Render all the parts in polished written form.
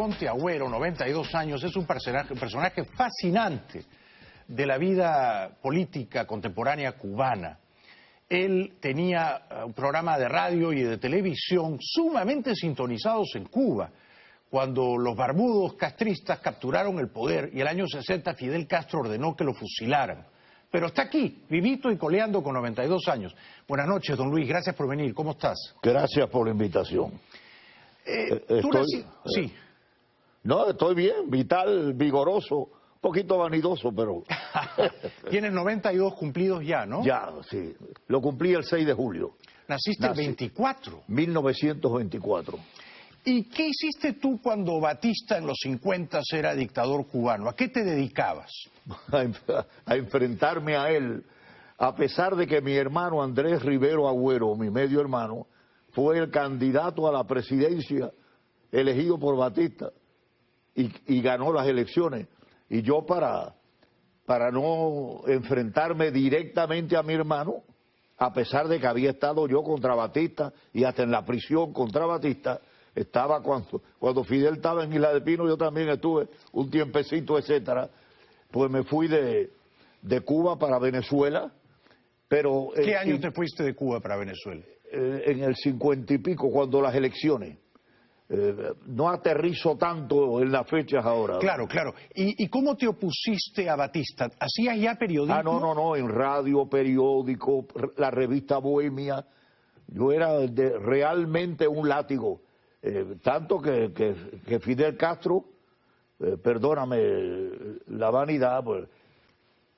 Conte Agüero, 92 años, es un personaje fascinante de la vida política contemporánea cubana. Él tenía un programa de radio y de televisión sumamente sintonizados en Cuba. Cuando los barbudos castristas capturaron el poder y el año 60 Fidel Castro ordenó que lo fusilaran. Pero está aquí, vivito y coleando con 92 años. Buenas noches, don Luis, gracias por venir. ¿Cómo estás? Gracias por la invitación. Sí. No, estoy bien, vital, vigoroso, un poquito vanidoso, pero... Tienes 92 cumplidos ya, ¿no? Ya, sí. Lo cumplí el 6 de julio. Naciste el 24. 1924. ¿Y qué hiciste tú cuando Batista en los 50 era dictador cubano? ¿A qué te dedicabas? A enfrentarme a él, a pesar de que mi hermano Andrés Rivero Agüero, mi medio hermano, fue el candidato a la presidencia elegido por Batista y ganó las elecciones. Y yo para no enfrentarme directamente a mi hermano, a pesar de que había estado yo contra Batista y hasta en la prisión contra Batista, estaba cuando Fidel estaba en Isla de Pino, yo también estuve un tiempecito, etcétera, pues me fui de Cuba para Venezuela. Pero ¿qué año te fuiste de Cuba para Venezuela? En el 50 y pico, cuando las elecciones. No aterrizo tanto en las fechas ahora. Claro, claro. ¿Y cómo te opusiste a Batista? ¿Hacías ya periodismo? No, en radio, periódico, la revista Bohemia. Yo era realmente un látigo. Tanto que Fidel Castro, perdóname la vanidad, pues,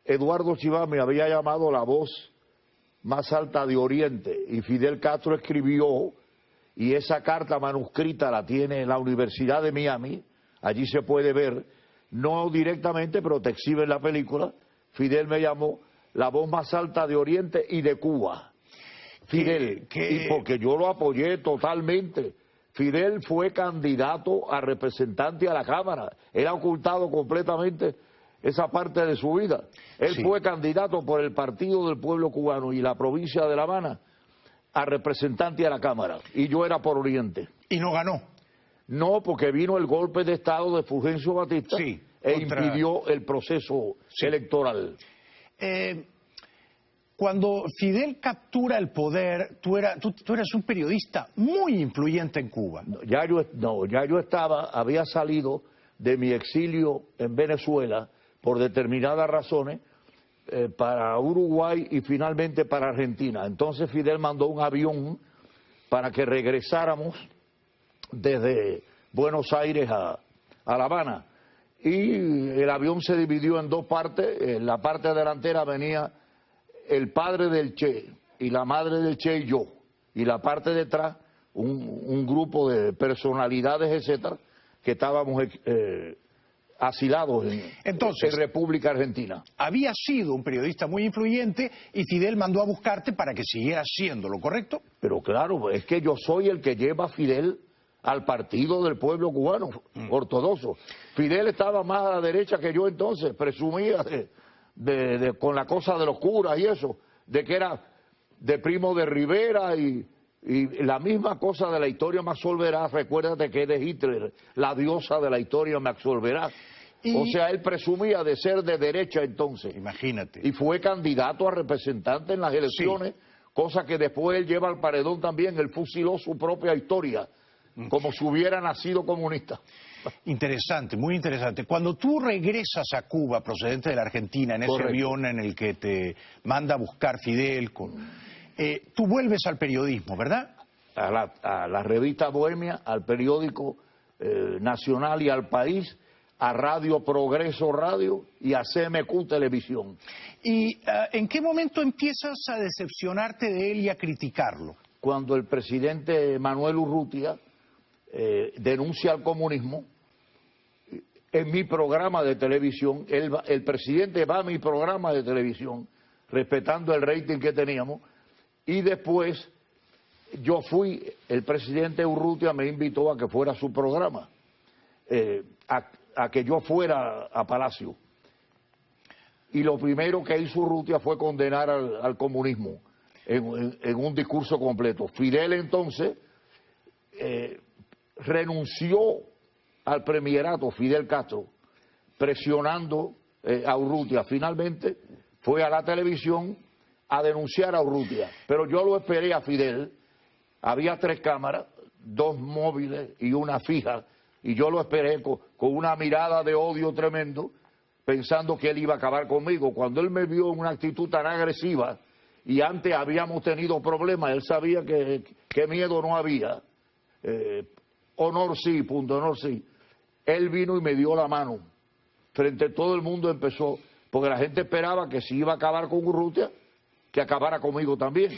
Eduardo Chivá me había llamado la voz más alta de Oriente, y Fidel Castro escribió, y esa carta manuscrita la tiene en la Universidad de Miami, allí se puede ver, no directamente, pero te exhibe en la película. Fidel me llamó la voz más alta de Oriente y de Cuba. Fidel, y porque yo lo apoyé totalmente. Fidel fue candidato a representante a la Cámara, él ha ocultado completamente esa parte de su vida. Él fue candidato por el Partido del Pueblo Cubano y la provincia de La Habana a representante a la Cámara, y yo era por Oriente. ¿Y no ganó? No, porque vino el golpe de Estado de Fulgencio Batista impidió el proceso electoral. Cuando Fidel captura el poder, tú eras un periodista muy influyente en Cuba. Ya yo había salido de mi exilio en Venezuela por determinadas razones, para Uruguay y finalmente para Argentina. Entonces Fidel mandó un avión para que regresáramos desde Buenos Aires a La Habana. Y el avión se dividió en dos partes. En la parte delantera venía el padre del Che y la madre del Che y yo. Y la parte de atrás, un grupo de personalidades, etcétera, que estábamos asilados en República Argentina. Había sido un periodista muy influyente y Fidel mandó a buscarte para que siguieras siéndolo, ¿correcto? Pero claro, es que yo soy el que lleva a Fidel al Partido del Pueblo Cubano, ortodoxo. Fidel estaba más a la derecha que yo entonces, presumía con la cosa de los curas y eso, de que era de primo de Rivera y la misma cosa de la historia me absolverá. Recuérdate que es de Hitler, la diosa de la historia me absolverá. O sea, él presumía de ser de derecha entonces. Imagínate. Y fue candidato a representante en las elecciones, cosa que después él lleva al paredón también. Él fusiló su propia historia, como si hubiera nacido comunista. Interesante, muy interesante. Cuando tú regresas a Cuba, procedente de la Argentina, en ese avión en el que te manda a buscar Fidel, tú vuelves al periodismo, ¿verdad? A la revista Bohemia, al periódico Nacional y al País, a Radio Progreso Radio y a CMQ Televisión. ¿Y en qué momento empiezas a decepcionarte de él y a criticarlo? Cuando el presidente Manuel Urrutia denuncia al comunismo, en mi programa de televisión, el presidente va a mi programa de televisión, respetando el rating que teníamos, y después el presidente Urrutia me invitó a que fuera a su programa, a que yo fuera a Palacio. Y lo primero que hizo Urrutia fue condenar al comunismo en un discurso completo. Fidel entonces renunció al premierato Fidel Castro, presionando a Urrutia. Finalmente fue a la televisión a denunciar a Urrutia, pero yo lo esperé a Fidel, había 3 cámaras, 2 móviles y una fija, y yo lo esperé con una mirada de odio tremendo, pensando que él iba a acabar conmigo. Cuando él me vio en una actitud tan agresiva, y antes habíamos tenido problemas, él sabía que miedo no había, honor sí, punto honor sí. Él vino y me dio la mano, frente a todo el mundo empezó, porque la gente esperaba que si iba a acabar con Urrutia, que acabara conmigo también.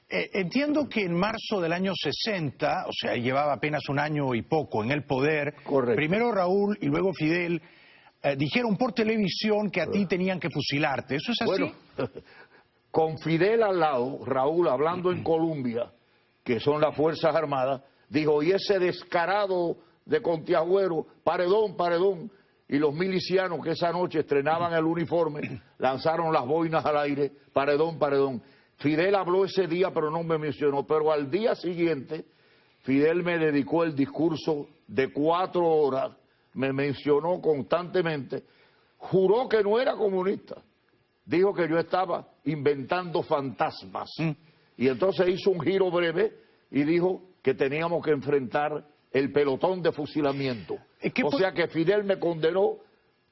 Entiendo que en marzo del año 60, o sea, llevaba apenas un año y poco en el poder, Correcto. Primero Raúl y luego Fidel dijeron por televisión que a ti tenían que fusilarte. ¿Eso es así? Bueno, con Fidel al lado, Raúl hablando en Colombia, que son las Fuerzas Armadas, dijo, y ese descarado de Contiagüero, paredón, paredón, y los milicianos que esa noche estrenaban el uniforme, lanzaron las boinas al aire, paredón, paredón. Fidel habló ese día, pero no me mencionó, pero al día siguiente, Fidel me dedicó el discurso de 4 horas, me mencionó constantemente, juró que no era comunista, dijo que yo estaba inventando fantasmas, y entonces hizo un giro breve y dijo que teníamos que enfrentar el pelotón de fusilamiento. O sea que Fidel me condenó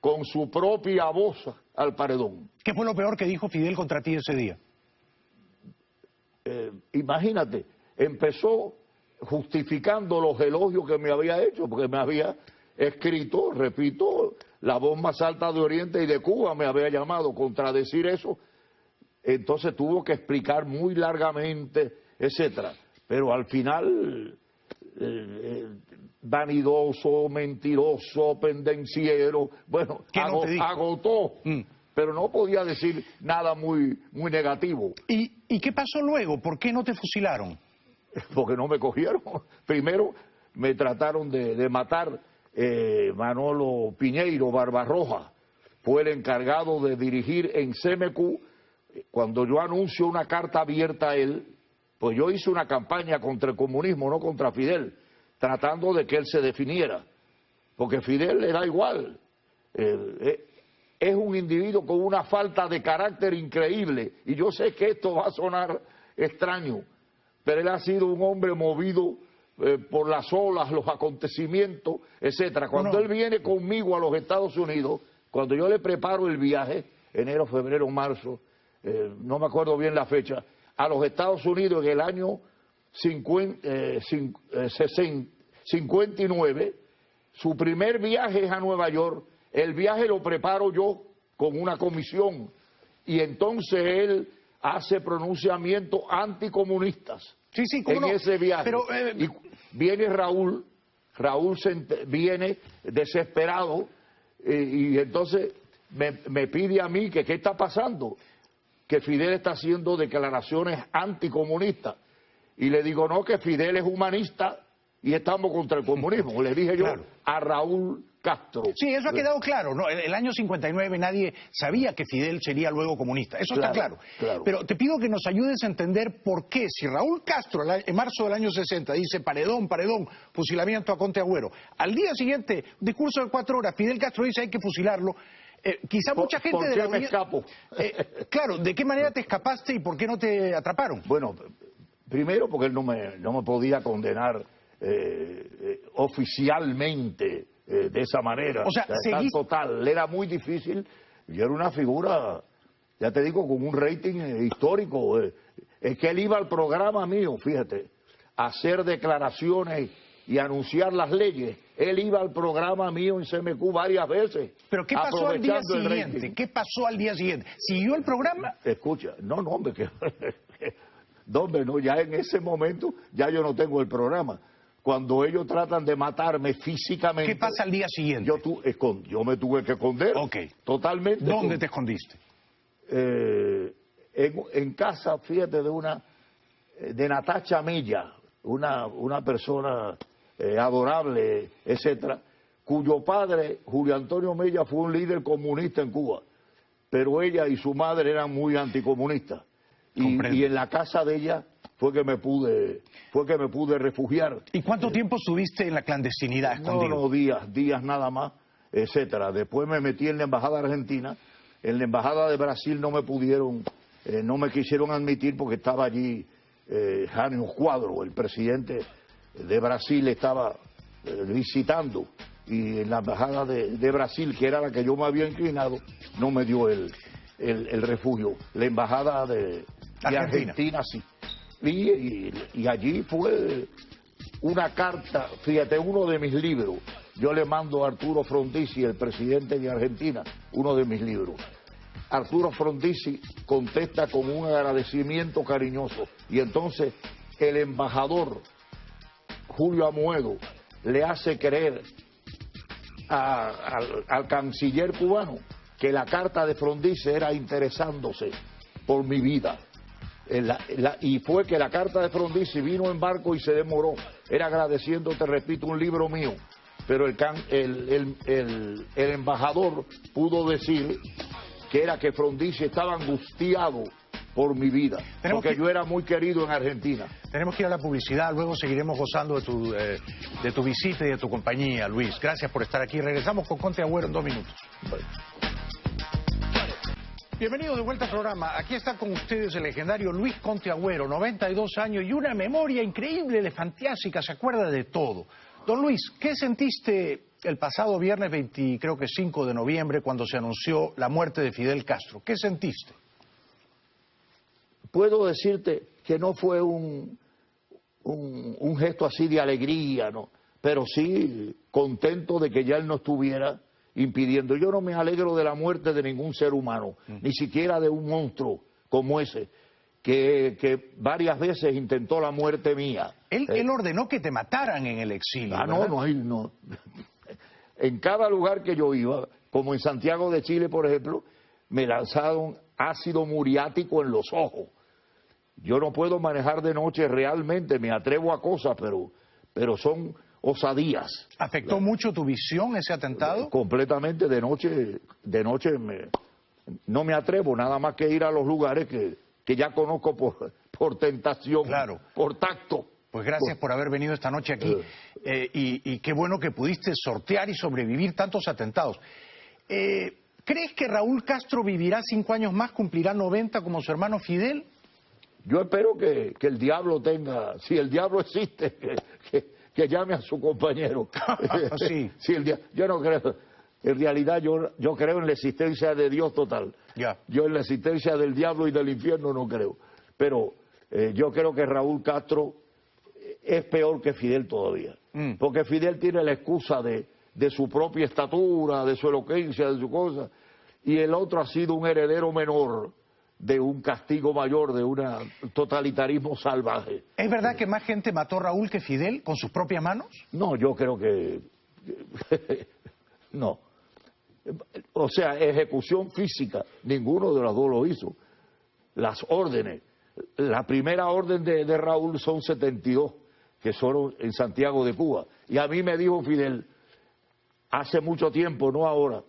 con su propia voz al paredón. ¿Qué fue lo peor que dijo Fidel contra ti ese día? Imagínate, empezó justificando los elogios que me había hecho, porque me había escrito, repito, la voz más alta de Oriente y de Cuba me había llamado, contradecir eso, entonces tuvo que explicar muy largamente, etcétera. Pero al final, vanidoso, mentiroso, pendenciero, bueno, agotó, pero no podía decir nada muy negativo. ¿Y qué pasó luego? ¿Por qué no te fusilaron? Porque no me cogieron. Primero me trataron de matar. Manolo Piñeiro Barbarroja fue el encargado de dirigir en CMQ. Cuando yo anuncio una carta abierta a él, pues yo hice una campaña contra el comunismo, no contra Fidel, tratando de que él se definiera, porque Fidel le da igual, es un individuo con una falta de carácter increíble, y yo sé que esto va a sonar extraño, pero él ha sido un hombre movido por las olas, los acontecimientos, etcétera. Cuando él viene conmigo a los Estados Unidos, cuando yo le preparo el viaje, enero, febrero, marzo, no me acuerdo bien la fecha, a los Estados Unidos en el año 59, su primer viaje es a Nueva York, el viaje lo preparo yo con una comisión, y entonces él hace pronunciamientos anticomunistas. Sí, en ese viaje. Pero, y viene Raúl viene desesperado y entonces me pide a mí que qué está pasando, que Fidel está haciendo declaraciones anticomunistas. Y le digo, no, que Fidel es humanista y estamos contra el comunismo. Le dije yo a Raúl Castro. Sí, eso ha quedado claro, ¿no? El año 59 nadie sabía que Fidel sería luego comunista, eso está claro. Pero te pido que nos ayudes a entender por qué, si Raúl Castro en marzo del año 60 dice paredón, paredón, fusilamiento a Contiagüero, al día siguiente, discurso de 4 horas, Fidel Castro dice hay que fusilarlo, quizá mucha gente ¿Por qué me escapo? Claro, ¿de qué manera te escapaste y por qué no te atraparon? Bueno, primero porque él no me podía condenar oficialmente de esa manera, o sea, tan total, era muy difícil. Yo era una figura, ya te digo, con un rating histórico. Es que él iba al programa mío, fíjate, a hacer declaraciones y anunciar las leyes. Él iba al programa mío en CMQ varias veces. ¿Pero qué pasó al día siguiente? ¿Qué pasó al día siguiente? ¿Siguió el programa? Escucha, no, hombre, no, ya en ese momento ya yo no tengo el programa. Cuando ellos tratan de matarme físicamente... ¿Qué pasa al día siguiente? Yo me tuve que esconder. Totalmente. ¿Dónde te escondiste? En casa, fíjate, de Natacha Milla, una persona adorable, etcétera, cuyo padre, Julio Antonio Mella, fue un líder comunista en Cuba, pero ella y su madre eran muy anticomunistas. Y en la casa de ella fue que me pude refugiar. ¿Y cuánto tiempo estuviste en la clandestinidad, escondido? No, días nada más, etcétera. Después me metí en la embajada argentina. En la embajada de Brasil no me quisieron admitir porque estaba allí Jânio Quadros, el presidente de Brasil, estaba visitando, y en la embajada de Brasil, que era la que yo me había inclinado, no me dio el refugio. La embajada de Argentina sí. Y allí fue una carta, fíjate, uno de mis libros, yo le mando a Arturo Frondizi, el presidente de Argentina, uno de mis libros. Arturo Frondizi contesta con un agradecimiento cariñoso, y entonces el embajador Julio Amoedo le hace creer al canciller cubano que la carta de Frondizi era interesándose por mi vida. Y fue que la carta de Frondizi vino en barco y se demoró. Era agradeciendo, te repito, un libro mío. Pero el embajador pudo decir que era que Frondizi estaba angustiado por mi vida, porque yo era muy querido en Argentina. Tenemos que ir a la publicidad, luego seguiremos gozando de tu visita y de tu compañía, Luis. Gracias por estar aquí. Regresamos con Conte Agüero en 2 minutos. Bueno. Bienvenidos de vuelta al programa. Aquí está con ustedes el legendario Luis Conte Agüero, 92 años y una memoria increíble de fantástica, se acuerda de todo. Don Luis, ¿qué sentiste el pasado viernes 5 de noviembre cuando se anunció la muerte de Fidel Castro? ¿Qué sentiste? Puedo decirte que no fue un gesto así de alegría, ¿no? Pero sí contento de que ya él no estuviera impidiendo. Yo no me alegro de la muerte de ningún ser humano, ni siquiera de un monstruo como ese, que varias veces intentó la muerte mía. Él ordenó que te mataran en el exilio, ¿verdad? No. En cada lugar que yo iba, como en Santiago de Chile, por ejemplo, me lanzaron ácido muriático en los ojos. Yo no puedo manejar de noche realmente, me atrevo a cosas, pero son osadías. ¿Afectó mucho tu visión ese atentado? Completamente, de noche no me atrevo, nada más que ir a los lugares que ya conozco por tentación, claro, por tacto. Pues gracias por haber venido esta noche aquí y qué bueno que pudiste sortear y sobrevivir tantos atentados. ¿Crees que Raúl Castro vivirá 5 años más, cumplirá 90 como su hermano Fidel? Yo espero que el diablo tenga, si el diablo existe, que llame a su compañero. Sí. Yo no creo, en realidad yo creo en la existencia de Dios total. Yeah. Yo en la existencia del diablo y del infierno no creo. Pero yo creo que Raúl Castro es peor que Fidel todavía. Porque Fidel tiene la excusa de su propia estatura, de su elocuencia, de su cosa, y el otro ha sido un heredero menor de un castigo mayor, de un totalitarismo salvaje. ¿Es verdad que más gente mató a Raúl que Fidel con sus propias manos? No, yo creo que no. O sea, ejecución física, ninguno de los dos lo hizo. Las órdenes, la primera orden de Raúl son 72, que son en Santiago de Cuba. Y a mí me dijo Fidel, hace mucho tiempo, no ahora,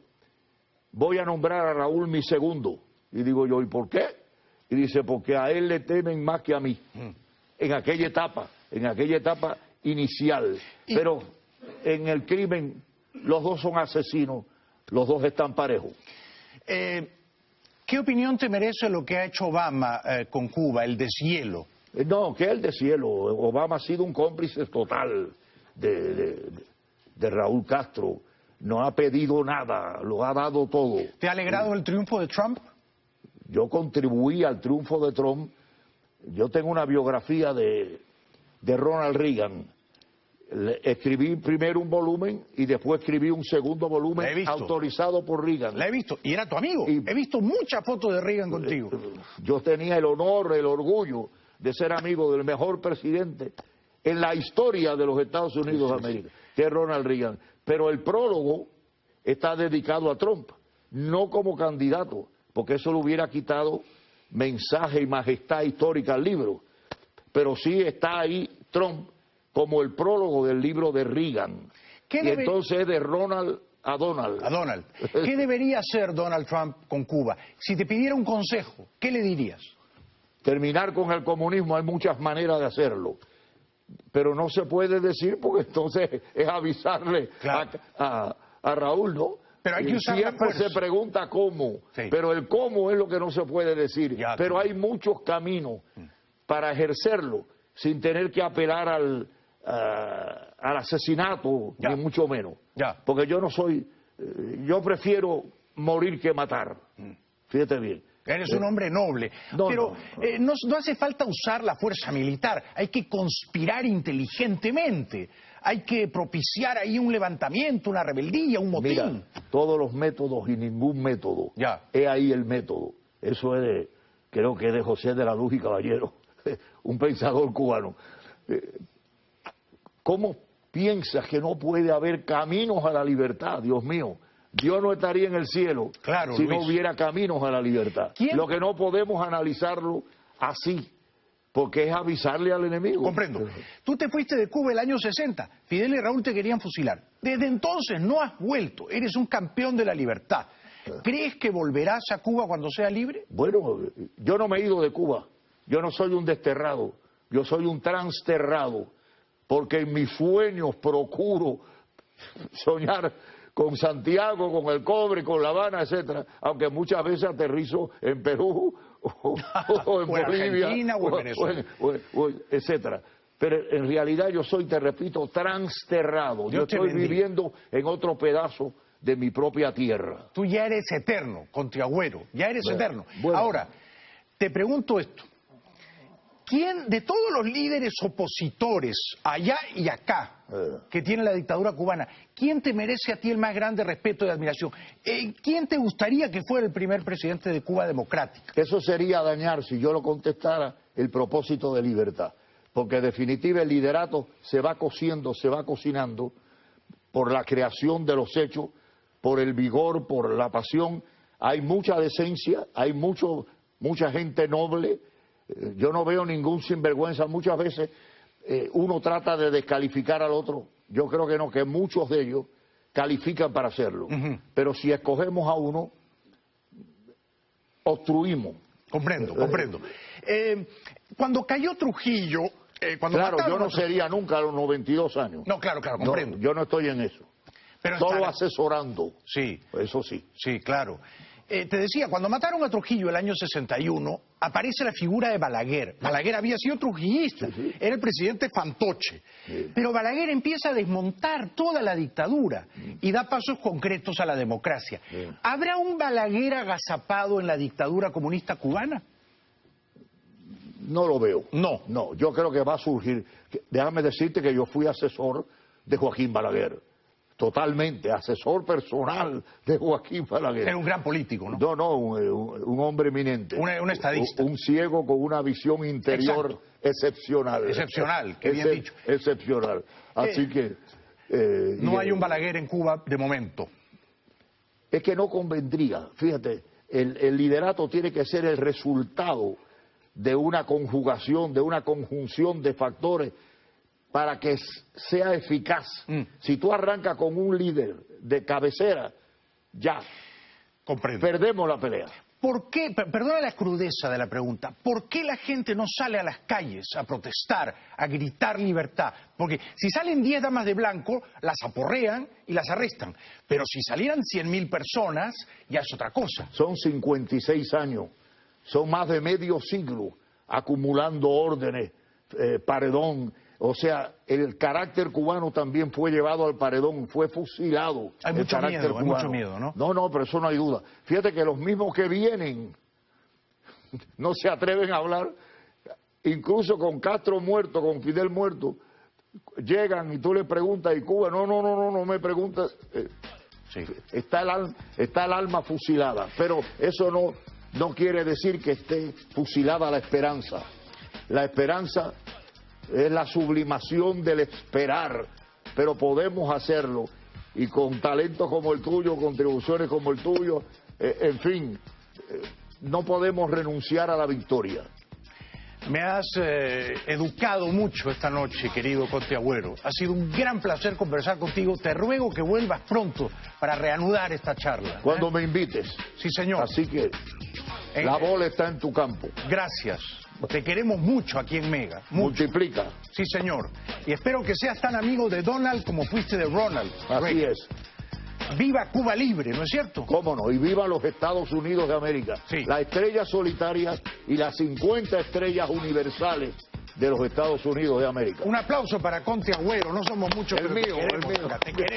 voy a nombrar a Raúl mi segundo. Y digo yo, ¿y por qué? Y dice, porque a él le temen más que a mí, en aquella etapa inicial. Pero en el crimen, los dos son asesinos, los dos están parejos. ¿Qué opinión te merece lo que ha hecho Obama con Cuba, el deshielo? No, que el deshielo. Obama ha sido un cómplice total de Raúl Castro. No ha pedido nada, lo ha dado todo. ¿Te ha alegrado el triunfo de Trump? Yo contribuí al triunfo de Trump. Yo tengo una biografía de Ronald Reagan. Escribí primero un volumen y después escribí un segundo volumen autorizado por Reagan. La he visto, y era tu amigo. He visto muchas fotos de Reagan contigo. Yo tenía el honor, el orgullo de ser amigo del mejor presidente en la historia de los Estados Unidos de América, que es Ronald Reagan. Pero el prólogo está dedicado a Trump, no como candidato, porque eso le hubiera quitado mensaje y majestad histórica al libro. Pero sí está ahí Trump como el prólogo del libro de Reagan. Entonces de Ronald a Donald. A Donald. ¿Qué debería hacer Donald Trump con Cuba? Si te pidiera un consejo, ¿qué le dirías? terminar con el comunismo hay muchas maneras de hacerlo, pero no se puede decir porque entonces es avisarle claro. a Raúl, ¿no? Pero hay que usar la siempre fuerza. se pregunta cómo, sí. pero el cómo es lo que no se puede decir. Ya, pero hay muchos caminos para ejercerlo sin tener que apelar al asesinato, ya. ni mucho menos. Ya. Porque yo no soy, yo prefiero morir que matar. Fíjate bien. Eres un hombre noble, pero no hace falta usar la fuerza militar, hay que conspirar inteligentemente, hay que propiciar ahí un levantamiento, una rebeldía, un motín. Mira, todos los métodos y ningún método, es ahí el método. Eso es creo que es de José de la Luz y Caballero, un pensador cubano. ¿Cómo piensas que no puede haber caminos a la libertad, Dios mío? Dios no estaría en el cielo si no hubiera caminos a la libertad. Lo que no podemos analizarlo así, porque es avisarle al enemigo. Comprendo. Tú te fuiste de Cuba el año 60, Fidel y Raúl te querían fusilar. Desde entonces no has vuelto, eres un campeón de la libertad. ¿Crees que volverás a Cuba cuando sea libre? Bueno, yo no me he ido de Cuba, yo no soy un desterrado, yo soy un transterrado, porque en mis sueños procuro soñar con Santiago, con el cobre, con La Habana, etcétera, aunque muchas veces aterrizo en Perú o en Bolivia, Argentina, o en Venezuela, etcétera. Pero en realidad yo soy, te repito, transterrado. Yo estoy viviendo en otro pedazo de mi propia tierra. Tú ya eres eterno, Contriagüero, ya eres eterno. Ahora, te pregunto esto. ¿Quién de todos los líderes opositores, allá y acá, que tiene la dictadura cubana, quién te merece a ti el más grande respeto y admiración? ¿Quién te gustaría que fuera el primer presidente de Cuba democrática? Eso sería dañar, si yo lo contestara, el propósito de libertad. Porque en definitiva el liderato se va cociendo, se va cocinando por la creación de los hechos, por el vigor, por la pasión. Hay mucha decencia, hay mucha gente noble. Yo no veo ningún sinvergüenza. Muchas veces uno trata de descalificar al otro. Yo creo que no, que muchos de ellos califican para hacerlo. Pero si escogemos a uno, obstruimos. Comprendo. Cuando cayó Trujillo... claro, yo no sería nunca a los 92 años. No, claro, comprendo. No, yo no estoy en eso. Pero solo asesorando. Sí. Eso sí. Sí, claro. Te decía, cuando mataron a Trujillo el año 61, aparece la figura de Balaguer. Balaguer había sido trujillista, era el presidente fantoche. Pero Balaguer empieza a desmontar toda la dictadura y da pasos concretos a la democracia. ¿Habrá un Balaguer agazapado en la dictadura comunista cubana? No lo veo. No, yo creo que va a surgir. Déjame decirte que yo fui asesor de Joaquín Balaguer. Totalmente, asesor personal de Joaquín Balaguer. Era un gran político, ¿no? No, un hombre eminente. Un estadista. Un ciego con una visión interior excepcional. Excepcional, qué bien dicho. Excepcional. Así que... no hay un Balaguer en Cuba de momento. Es que no convendría. Fíjate, el liderato tiene que ser el resultado de una conjugación, de una conjunción de factores para que sea eficaz. Si tú arrancas con un líder de cabecera, ya perdemos la pelea. ¿Por qué, perdona la crudeza de la pregunta, por qué la gente no sale a las calles a protestar, a gritar libertad? Porque si salen 10 damas de blanco, las aporrean y las arrestan. Pero si salieran 100.000 personas, ya es otra cosa. Son 56 años, son más de medio siglo acumulando órdenes, paredón. O sea, el carácter cubano también fue llevado al paredón, fue fusilado. Hay mucho miedo, ¿no? No, pero eso no hay duda. Fíjate que los mismos que vienen no se atreven a hablar, incluso con Castro muerto, con Fidel muerto, llegan y tú le preguntas, ¿y Cuba? No me preguntas. Está el alma fusilada, pero eso no quiere decir que esté fusilada la esperanza. La esperanza es la sublimación del esperar, pero podemos hacerlo, y con talentos como el tuyo, contribuciones como el tuyo, en fin, no podemos renunciar a la victoria. Me has educado mucho esta noche, querido Conte Agüero. Ha sido un gran placer conversar contigo. Te ruego que vuelvas pronto para reanudar esta charla. Cuando me invites. Sí, señor. Así que la bola está en tu campo. Gracias. Te queremos mucho aquí en Mega. Mucho. Multiplica. Sí, señor. Y espero que seas tan amigo de Donald como fuiste de Ronald. Así es. Viva Cuba libre, ¿no es cierto? Cómo no, y viva los Estados Unidos de América. Sí. Las estrellas solitarias y las 50 estrellas universales de los Estados Unidos de América. Un aplauso para Conte Agüero. No somos muchos, El pero te mío, queremos. el mío. Te queremos.